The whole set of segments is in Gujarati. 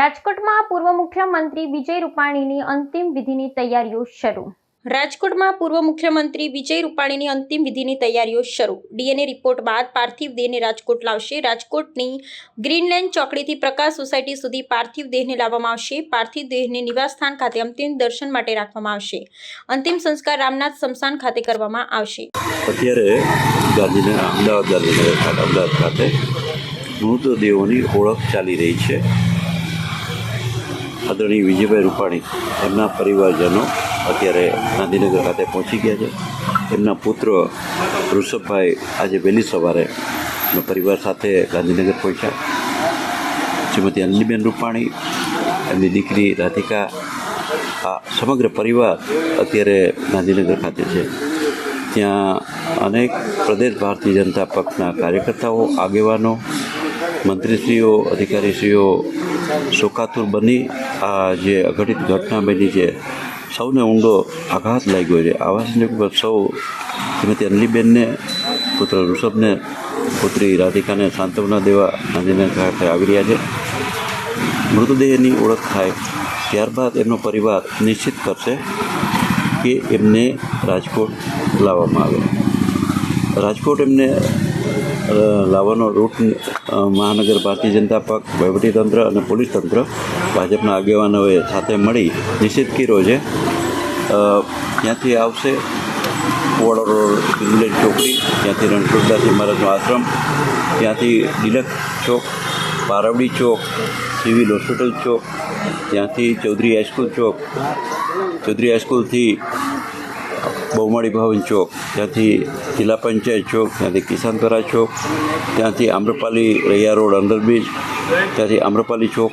રાજકોટમાં પૂર્વ મુખ્યમંત્રી વિજય રૂપાણીની અંતિમ વિધિની તૈયારીઓ શરૂ. રાજકોટમાં પૂર્વ મુખ્યમંત્રી વિજય રૂપાણીની અંતિમ વિધિની તૈયારીઓ શરૂ. ડીએનએ રિપોર્ટ બાદ પાર્થિવ દેહને રાજકોટ લાવશે. રાજકોટની ગ્રીનલેન્ડ ચોકડીથી પ્રકાશ સોસાયટી સુધી પાર્થિવ દેહને લાવવામાં આવશે. પાર્થિવ દેહને નિવાસસ્થાન ખાતે અંતિમ દર્શન માટે રાખવામાં આવશે. અંતિમ સંસ્કાર રામનાથ સ્મશાન ખાતે કરવામાં આવશે. અત્યારે અમદાવાદ ખાતે મૃતદેહોની ઓળખ ચાલી રહી છે. આદરણીય વિજયભાઈ રૂપાણી એમના પરિવારજનો અત્યારે ગાંધીનગર ખાતે પહોંચી ગયા છે. એમના પુત્ર ઋષભભાઈ આજે વહેલી સવારે પરિવાર સાથે ગાંધીનગર પહોંચ્યા. શ્રીમતી અંજલીબેન રૂપાણી, એમની દીકરી રાધિકા, આ સમગ્ર પરિવાર અત્યારે ગાંધીનગર ખાતે છે. ત્યાં અનેક પ્રદેશ ભારતીય જનતા પક્ષના કાર્યકર્તાઓ, આગેવાનો, મંત્રીશ્રીઓ, અધિકારીશ્રીઓ શોકાતુર બની આ જે અઘટિત ઘટના બની છે સૌને ઊંડો આઘાત લાગ્યો છે. આવા સંજોગોમાં સૌ શ્રીમતી અંજલીબેનને, પુત્ર ઋષભને, પુત્રી રાધિકાને સાંત્વના દેવા ગાંધીનગર ખાતે આવી રહ્યા છે. મૃતદેહની ઓળખ થાય ત્યારબાદ એમનો પરિવાર નિશ્ચિત કરશે કે એમને રાજકોટ લાવવામાં આવે. રાજકોટ એમને લાવવાનો રૂટ મહાનગર ભારતીય જનતા પક્ષ, વહીવટીતંત્ર અને પોલીસ તંત્ર, ભાજપના આગેવાનોએ સાથે મળી નિશ્ચિત કર્યો છે. ત્યાંથી આવશે કુવાડા રોડ ગ્રીનલેન્ડ ચોકડી, ત્યાંથી રણછોડદાસજી મહારાજનો આશ્રમ, ત્યાંથી ડિલક્સ ચોક, પારવડી ચોક, સિવિલ હોસ્પિટલ ચોક, ત્યાંથી ચૌધરી હાઈસ્કૂલ ચોક, ચૌધરી હાઈસ્કૂલથી બહુમાળી ભવન ચોક, ત્યાંથી જિલ્લા પંચાયત ચોક, ત્યાંથી કિસાનપરા ચોક, ત્યાંથી આમ્રપાલી રૈયા રોડ અંડરબ્રિજ, ત્યાંથી આમ્રપાલી ચોક,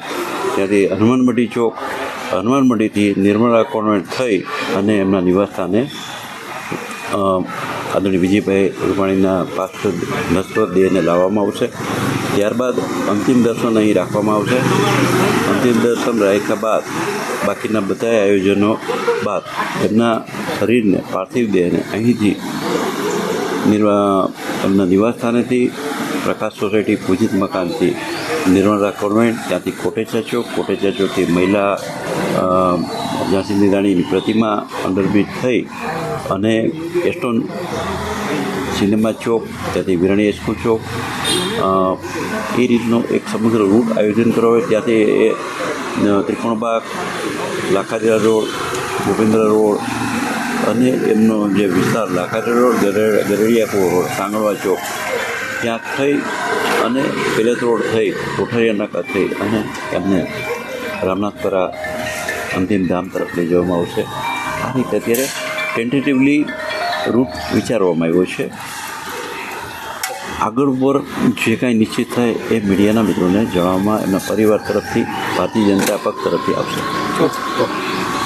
ત્યાંથી હનુમાનમંડી ચોક, હનુમાનમંડીથી નિર્મલા કોન્વેન્ટ થઈ અને એમના નિવાસસ્થાને આદરણીય વિજયભાઈ રૂપાણીના પાર્થિવ દેહને લાવવામાં આવશે. ત્યારબાદ અંતિમ દર્શન અહીં રાખવામાં આવશે. અંતિમ દર્શન રાખ્યા બાદ બાકીના બધા આયોજનો બાદ એમના શરીરને, પાર્થિવ દેહને અહીંથી એમના નિવાસસ્થાનેથી પ્રકાશ સોસાયટી પૂજિત મકાનથી નિર્મલા કોન્વેન્ટ, ત્યાંથી કોટેચા ચોક, કોટેચા ચોકથી મહિલા ઝાંસીની રાણીની પ્રતિમા અંડરબ્રિજ થઈ અને એસ્ટોન સિનેમા ચોક, ત્યાંથી વિરાણી હાઈસ્કૂલ ચોક, એ રીતનો એક સમગ્ર રૂટ આયોજન કરવા હોય. ત્યાંથી એ ત્રિકોણબાગ, લાખાદરા રોડ, ભૂપેન્દ્ર રોડ અને એમનો જે વિસ્તાર લાખાદરા રોડ, ગરડિયાપુર રોડ, સાંગળવા ચોક, ત્યાં થઈ અને પેલેસ રોડ થઈ, કોઠારિયા નાકા થઈ અને એમને રામનાથપરા અંતિમ ધામ તરફ લઈ જવામાં આવશે. આ રીતે અત્યારે ટેન્ટેટિવલી રૂટ વિચારવામાં આવ્યો છે. આગળ ઉપર જે કાંઈ નિશ્ચિત થાય એ મીડિયાના મિત્રોને જણાવવામાં એમના પરિવાર તરફથી, ભારતીય જનતા પક્ષ તરફથી આવશે.